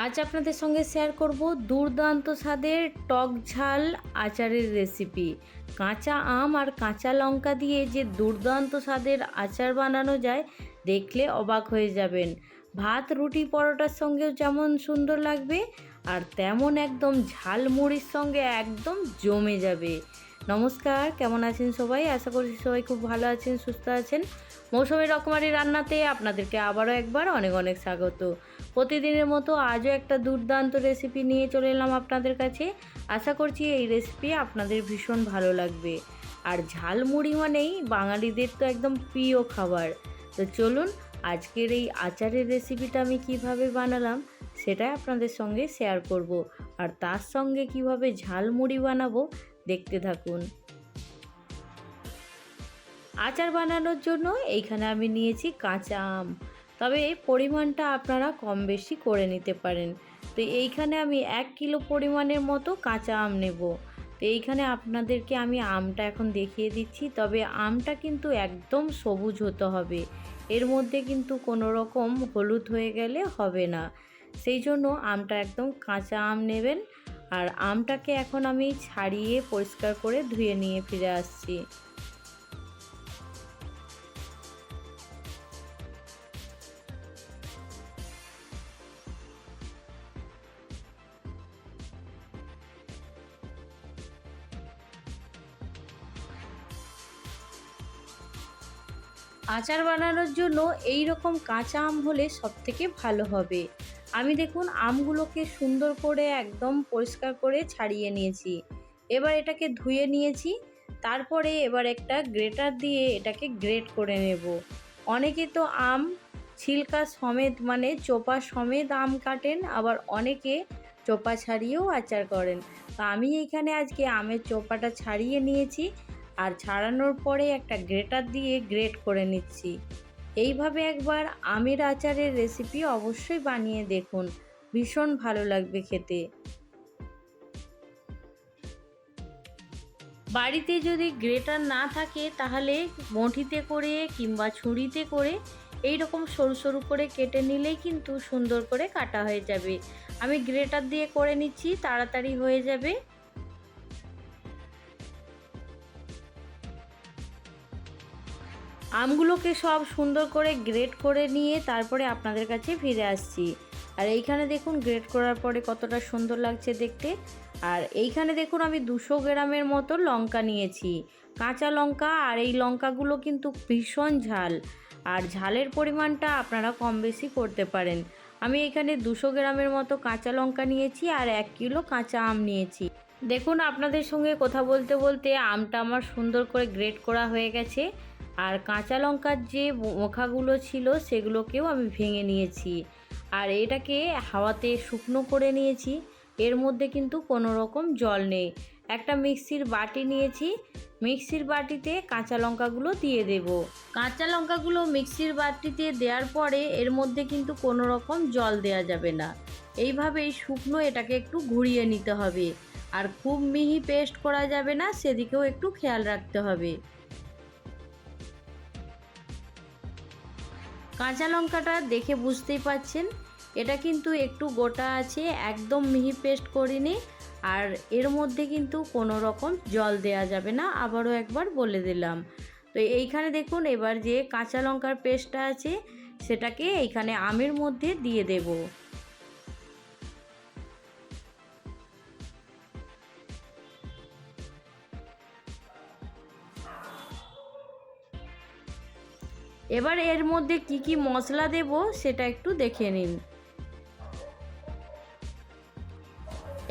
আজ আপনাদের সঙ্গে শেয়ার করব দুর্দান্ত স্বাদের টক ঝাল আচারের রেসিপি। কাঁচা আম আর কাঁচা লঙ্কা দিয়ে যে দুর্দান্ত স্বাদের আচার বানানো যায়, দেখলে অবাক হয়ে যাবেন। ভাত, রুটি, পরোটার সঙ্গেও যেমন সুন্দর লাগবে, আর তেমন একদম ঝাল মুড়ির সঙ্গে একদম জমে যাবে। নমস্কার, কেমন আছেন সবাই? আশা করছি সবাই খুব ভালো আছেন, সুস্থ আছেন। মৌসুমী রকমারি রান্নাতে আপনাদেরকে আবারও একবার অনেক অনেক স্বাগত। প্রতিদিনের মতো আজও একটা দুর্দান্ত রেসিপি নিয়ে চলে এলাম আপনাদের কাছে। আশা করছি এই রেসিপি আপনাদের ভীষণ ভালো লাগবে। আর ঝালমুড়ি মানেই বাঙালিদের তো একদম প্রিয় খাবার। তো চলুন, আজকের এই আচারের রেসিপিটা আমি কিভাবে বানালাম সেটাই আপনাদের সঙ্গে শেয়ার করব। আর তার সঙ্গে কিভাবে ঝালমুড়ি বানাবো দেখতে থাকুন। আচার বানানোর জন্য এইখানে আমি নিয়েছি কাঁচা আম, তবে এই পরিমাণটা আপনারা কম বেশি করে নিতে পারেন। তো এইখানে আমি 1 কিলো পরিমাণের মতো কাঁচা আম নেব। তো এইখানে আপনাদেরকে আমি আমটা এখন দেখিয়ে দিচ্ছি, তবে আমটা কিন্তু একদম সবুজ হতে হবে, এর মধ্যে কিন্তু কোনো রকম হলুদ হয়ে গেলে হবে না। সেই জন্য আমটা একদম কাঁচা আম নেবেন। আর আমটাকে এখন আমি ছাড়িয়ে পরিষ্কার করে ধুয়ে নিয়ে ফিরে আসছি। আচার বানানোর জন্য এই রকম কাঁচা আম হলে সবথেকে ভালো হবে। আমি দেখুন আমগুলোকে সুন্দর করে একদম পরিষ্কার করে ছাড়িয়ে নিয়েছি। এবার এটাকে ধুয়ে নিয়েছি। তারপরে এবার একটা গ্রেটার দিয়ে এটাকে গ্রেট করে নেব। অনেকে তো আম ছিলকা সমেত মানে চোপা সমেত আম কাটেন, আবার অনেকে চোপা ছাড়িয়েও আচার করেন। তো আমি এইখানে আজকে আমের চোপাটা ছাড়িয়ে নিয়েছি, আর ছাড়ানোর পরে একটা গ্রেটার দিয়ে গ্রেট করে নিচ্ছি। এইভাবে একবার আমের আচারের রেসিপি অবশ্যই বানিয়ে দেখুন, ভীষণ ভালো লাগবে খেতে। বাড়িতে যদি গ্রেটার না থাকে তাহলে বঁটিতে করে কিংবা ছুরিতে করে এই রকম সরু সরু করে কেটে নিলেই কিন্তু সুন্দর করে কাটা হয়ে যাবে। আমি গ্রেটার দিয়ে করে নিচ্ছি, তাড়াতাড়ি হয়ে যাবে। আমগুলোকে সব সুন্দর করে গ্রেট করে নিয়ে তারপরে আপনাদের কাছে ফিরে আসছি। আর এইখানে দেখুন গ্রেট করার পরে কতটা সুন্দর লাগছে দেখতে। আর এইখানে দেখুন আমি 200 গ্রামের মতো লঙ্কা নিয়েছি, কাঁচা লঙ্কা। আর এই লঙ্কাগুলো কিন্তু ভীষণ ঝাল, আর ঝালের পরিমাণটা আপনারা কম বেশি করতে পারেন। আমি এখানে 200 গ্রামের মতো কাঁচা লঙ্কা নিয়েছি আর 1 কিলো কাঁচা আম নিয়েছি। দেখুন আপনাদের সঙ্গে কথা বলতে বলতে আমটা আমার সুন্দর করে গ্রেট করা হয়ে গেছে। আর কাঁচা লঙ্কার যে মোখাগুলো ছিল সেগুলোকেও আমি ভেঙে নিয়েছি। আর এটাকে হাওয়াতে শুকনো করে নিয়েছি, এর মধ্যে কিন্তু কোনো রকম জল নেই। একটা মিক্সির বাটি নিয়েছি, মিক্সির বাটিতে কাঁচা লঙ্কাগুলো দিয়ে দেব। কাঁচা লঙ্কাগুলো মিক্সির বাটিতে দেওয়ার পরে এর মধ্যে কিন্তু কোনো রকম জল দেওয়া যাবে না। এইভাবেই শুকনো এটাকে একটু ঘুরিয়ে নিতে হবে। আর খুব মিহি পেস্ট করা যাবে না, সেদিকেও একটু খেয়াল রাখতে হবে। কাঁচা লঙ্কাটা দেখে বুঝতেই পাচ্ছেন এটা কিন্তু একটু গোটা আছে, একদম মিহি পেস্ট করিনি। আর এর মধ্যে কিন্তু কোনো রকম জল দেয়া যাবে না, আবারও একবার বলে দিলাম। তো এইখানে দেখুন এবার যে কাঁচা লঙ্কার পেস্টটা আছে সেটাকে এইখানে আমের মধ্যে দিয়ে দেব। এবার এর মধ্যে কি কি মশলা দেব সেটা একটু দেখে নিন।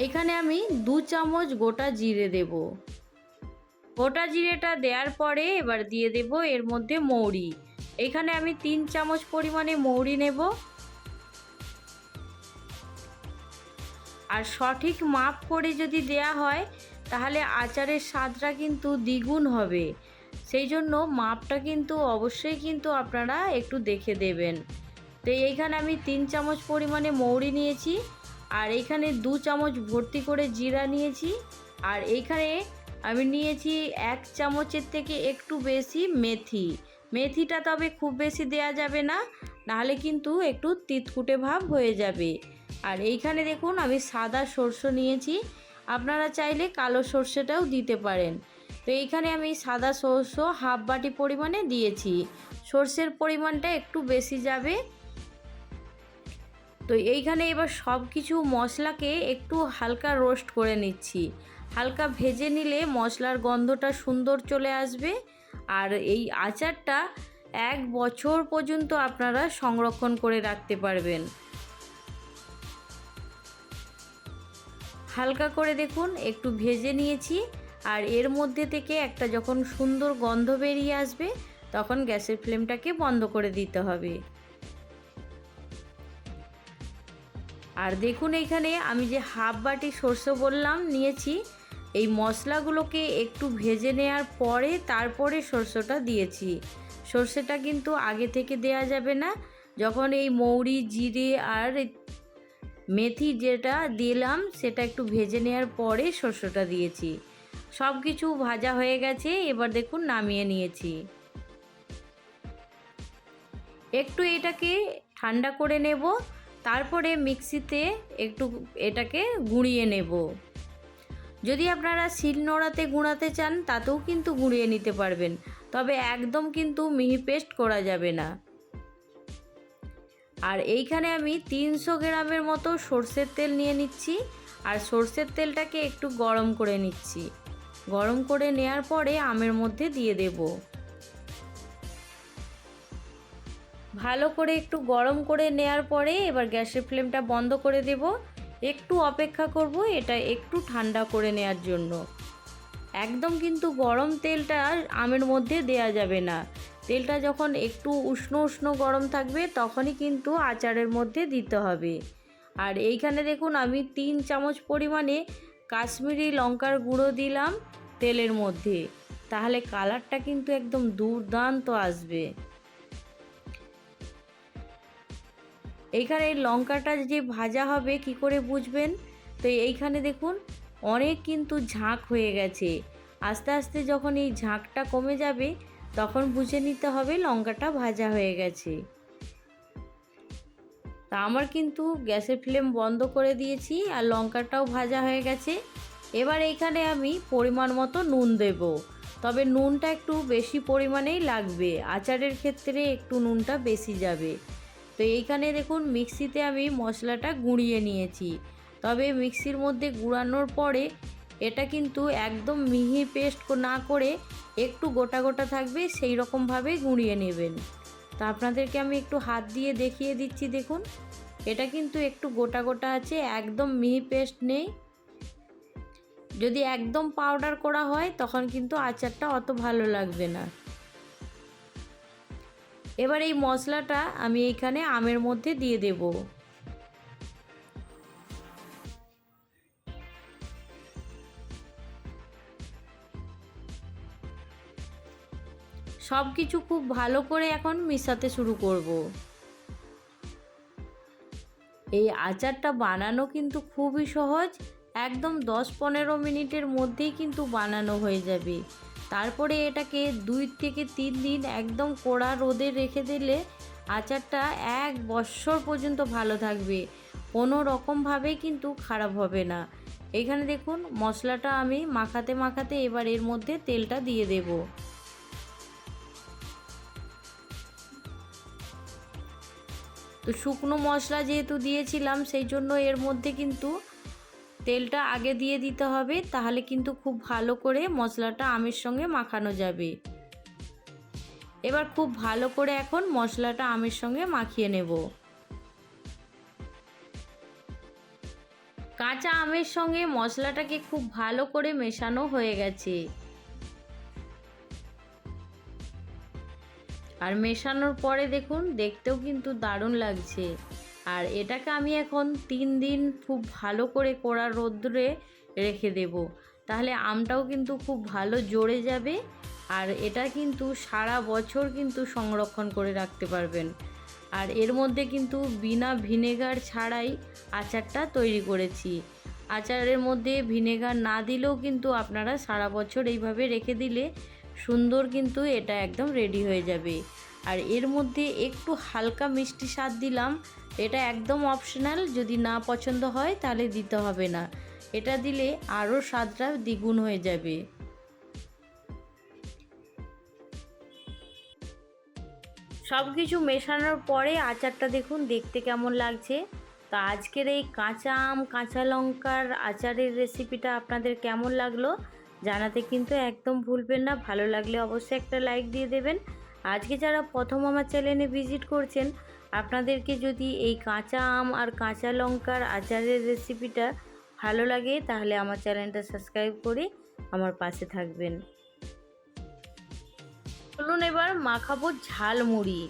এখানে আমি 2 চামচ গোটা জিরে দেব। গোটা জিরেটা দেওয়ার পরে এবার দিয়ে দেব এর মধ্যে মৌরি। এখানে আমি 3 চামচ পরিমাণে মৌরি নেব। আর সঠিক মাপ করে যদি দেয়া হয় তাহলে আচারের স্বাদটা কিন্তু দ্বিগুণ হবে। সেই জন্য মাপটা কিন্তু অবশ্যই কিন্তু আপনারা একটু দেখে দেবেন। তো এইখানে আমি 3 চামচ পরিমাণে মৌরি নিয়েছি, আর এইখানে 2 চামচ ভর্তি করে জিরা নিয়েছি। আর এইখানে আমি নিয়েছি 1 চামচের থেকে একটু বেশি মেথি। মেথিটা তবে খুব বেশি দেয়া যাবে না, নাহলে কিন্তু একটু তিতকুটে ভাব হয়ে যাবে। আর এইখানে দেখুন আমি সাদা সরষে নিয়েছি, আপনারা চাইলে কালো সরষেটাও দিতে পারেন। তো এইখানে আমি সাদা সরষে হাফ বাটি পরিমাণে দিয়েছি, সরষের পরিমাণটা একটু বেশি যাবে। তো এইখানে এবার সব কিছু মশলাকে একটু হালকা রোস্ট করে নিচ্ছি। হালকা ভেজে নিলে মশলার গন্ধটা সুন্দর চলে আসবে। আর এই আচারটা 1 বছর পর্যন্ত আপনারা সংরক্ষণ করে রাখতে পারবেন। হালকা করে দেখুন একটু ভেজে নিয়েছি। আর এর মধ্যে থেকে একটা যখন সুন্দর গন্ধ বেরিয়ে আসবে তখন গ্যাসের ফ্লেমটাকে বন্ধ করে দিতে হবে। আর দেখুন এইখানে আমি যে হাফ বাটি সরষে বললাম নিয়েছি, এই মশলাগুলোকে একটু ভেজে নেওয়ার পরে তারপরে সরষেটা দিয়েছি। সরষেটা কিন্তু আগে থেকে দেয়া যাবে না। যখন এই মৌরি, জিরে আর মেথি যেটা দিলাম সেটা একটু ভেজে নেওয়ার পরে সরষেটা দিয়েছি। সব কিছু ভাজা হয়ে গেছে, এবার দেখুন নামিয়ে নিয়েছি। একটু এটাকে ঠান্ডা করে নেব, তারপরে মিক্সিতে একটু এটাকে গুঁড়িয়ে নেব। যদি আপনারা শিলনোড়াতে গুঁড়াতে চান তাতেও কিন্তু গুঁড়িয়ে নিতে পারবেন, তবে একদম কিন্তু মিহি পেস্ট করা যাবে না। আর এইখানে আমি 300 গ্রামের মতো সরষের তেল নিয়ে নিচ্ছি। আর সরষের তেলটাকে একটু গরম করে নিচ্ছি। গরম করে নেওয়ার পরে আমের মধ্যে দিয়ে দেব। ভালো করে একটু গরম করে নেওয়ার পরে এবার গ্যাসের ফ্লেমটা বন্ধ করে দেব। একটু অপেক্ষা করব এটা একটু ঠান্ডা করে নেওয়ার জন্য। একদম কিন্তু গরম তেলটা আমের মধ্যে দেয়া যাবে না। তেলটা যখন একটু উষ্ণ উষ্ণ গরম থাকবে তখনই কিন্তু আচারের মধ্যে দিতে হবে। আর এইখানে দেখুন আমি 3 চামচ পরিমাণে কাশ্মীরি লঙ্কার গুঁড়ো দিলাম তেলের মধ্যে, তাহলে কালারটা কিন্তু একদম দুর্দান্ত আসবে। এইখানে লঙ্কাটা যে ভাজা হবে কি করে বুঝবেন? তো এইখানে দেখুন অনেক কিন্তু ঝাঁক হয়ে গেছে। আস্তে আস্তে যখন এই ঝাঁকটা কমে যাবে তখন বুঝে নিতে হবে লঙ্কাটা ভাজা হয়ে গেছে। তা আমার কিন্তু গ্যাসের ফ্লেম বন্ধ করে দিয়েছি আর লঙ্কাটাও ভাজা হয়ে গেছে। এবার এইখানে আমি পরিমাণ মতো নুন দেব, তবে নুনটা একটু বেশি পরিমাণেই লাগবে, আচারের ক্ষেত্রে একটু নুনটা বেশি যাবে। তো এইখানে দেখুন মিক্সিতে আমি মশলাটা গুঁড়িয়ে নিয়েছি, তবে মিক্সির মধ্যে গুঁড়ানোর পরে এটা কিন্তু একদম মিহি পেস্ট না করে একটু গোটা গোটা থাকবে সেই রকমভাবে গুঁড়িয়ে নেবেন। তো আপনাদেরকে আমি একটু হাত দিয়ে দেখিয়ে দিচ্ছি, দেখুন এটা কিন্তু একটু গোটা গোটা আছে, একদম মিহি পেস্ট নেই। যদি একদম পাউডার করা হয় তখন কিন্তু আচারটা অত ভালো লাগবে না। এবার এই মশলাটা আমি এইখানে আমের মধ্যে দিয়ে দেব। সব কিছু খুব ভালো করে এখন মিশাতে শুরু করব। এই আচারটা বানানো কিন্তু খুবই সহজ, একদম 10-15 মিনিটের মধ্যেই কিন্তু বানানো হয়ে যাবে। তারপরে এটাকে 2 থেকে 3 দিন একদম কড়া রোদে রেখে দিলে আচারটা 1 বছর পর্যন্ত ভালো থাকবে, কোনো রকমভাবেই কিন্তু খারাপ হবে না। এখানে দেখুন মশলাটা আমি মাখাতে মাখাতে এবার এর মধ্যে তেলটা দিয়ে দেব। তো শুকনো মশলা যেহেতু দিয়েছিলাম সেই জন্য এর মধ্যে কিন্তু তেলটা আগে দিয়ে দিতে হবে, তাহলে কিন্তু খুব ভালো করে মশলাটা আমের সঙ্গে মাখানো যাবে। এবার খুব ভালো করে এখন মশলাটা আমের সঙ্গে মাখিয়ে নেব। কাঁচা আমের সঙ্গে মশলাটাকে খুব ভালো করে মেশানো হয়ে গেছে। আর মেশানোর পরে দেখুন দেখতেও কিন্তু দারুণ লাগছে। আর এটাকে আমি এখন 3 দিন খুব ভালো করে কড়া রোদ্রে রেখে দেব, তাহলে আমটাও কিন্তু খুব ভালো জড়ে যাবে। আর এটা কিন্তু সারা বছর কিন্তু সংরক্ষণ করে রাখতে পারবেন। আর এর মধ্যে কিন্তু বিনা ভিনেগার ছাড়াই আচারটা তৈরি করেছি। আচারের মধ্যে ভিনেগার না দিলেও কিন্তু আপনারা সারা বছর এইভাবে রেখে দিলে সুন্দর কিন্তু এটা একদম রেডি হয়ে যাবে। আর এর মধ্যে একটু হালকা মিষ্টি স্বাদ দিলাম এটা একদম অপশনাল, যদি না পছন্দ হয় তাহলে দিতে হবে না। এটা দিলে আরও স্বাদটা দ্বিগুণ হয়ে যাবে। সব কিছু মেশানোর পরে আচারটা দেখুন দেখতে কেমন লাগছে। তো আজকের এই কাঁচা আম কাঁচা লঙ্কার আচারের রেসিপিটা আপনাদের কেমন লাগলো জানাতে কিন্তু একদম ভুলবেন না। ভালো লাগলে অবশ্যই একটা লাইক দিয়ে দেবেন। আজকে যারা প্রথম আমার চ্যানেলে ভিজিট করছেন, আপনাদেরকে যদি এই কাঁচা আম আর কাঁচা লঙ্কার আচারের রেসিপিটা ভালো লাগে তাহলে আমার চ্যানেলটা সাবস্ক্রাইব করে আমার পাশে থাকবেন। চলুন এবার মাখাবো ঝালমুড়ি।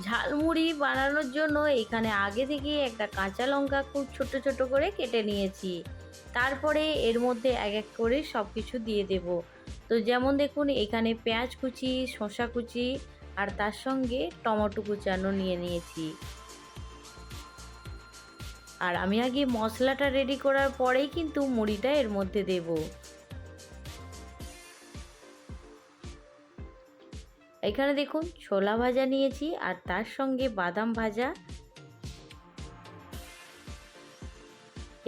ঝালমুড়ি বানানোর জন্য এখানে আগে থেকে একটা কাঁচা লঙ্কা খুব ছোট ছোট করে কেটে নিয়েছি। তারপরে এর মধ্যে এক এক করে সব কিছু দিয়ে দেব। তো যেমন দেখুন এখানে পেঁয়াজ কুচি, শসা কুচি আর তার সঙ্গে টমেটো কুচানো নিয়ে নিয়েছি। আর আমি আগে মশলাটা রেডি করার পরেই কিন্তু মুড়িটা এর মধ্যে দেবো। এখানে দেখুন ছোলা ভাজা নিয়েছি আর তার সঙ্গে বাদাম ভাজা।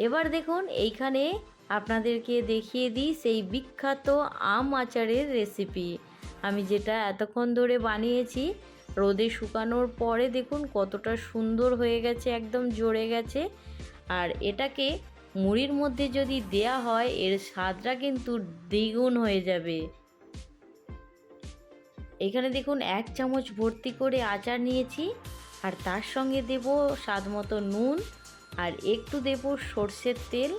এবার দেখুন এইখানে আপনাদেরকে দেখিয়ে দিই সেই বিখ্যাত আম আচারের রেসিপি, আমি যেটা এতক্ষণ ধরে বানিয়েছি। রোদে শুকানোর পরে দেখুন কতটা সুন্দর হয়ে গেছে, একদম জড়ে গেছে। আর এটাকে মুড়ির মধ্যে যদি দেয়া হয় এর স্বাদটা কিন্তু দ্বিগুণ হয়ে যাবে। এখানে দেখুন 1 চামচ ভর্তি করে আচার নিয়েছি আর তার সঙ্গে দেব স্বাদ মতো নুন আর একটু দেব সর্ষের তেল।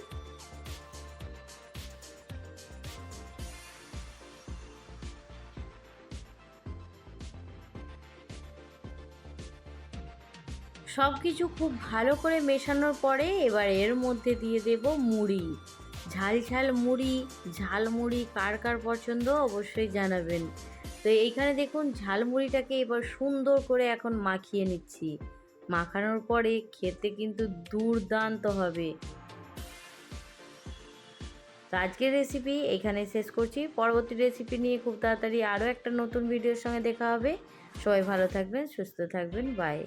সব কিছু খুব ভালো করে মেশানোর পরে এবার এর মধ্যে দিয়ে দেব মুড়ি। ঝাল ঝাল মুড়ি, ঝাল মুড়ি কার কার পছন্দ অবশ্যই জানাবেন। তো এইখানে দেখুন ঝালমুড়িটাকে এবার সুন্দর করে এখন মাখিয়ে নিচ্ছি। মাখানোর পরে খেতে কিন্তু দুর্দান্ত হবে। তো আজকের রেসিপি এখানে শেষ করছি। পরবর্তী রেসিপি নিয়ে খুব তাড়াতাড়ি আরও একটা নতুন ভিডিওর সঙ্গে দেখা হবে। সবাই ভালো থাকবেন, সুস্থ থাকবেন, বাই।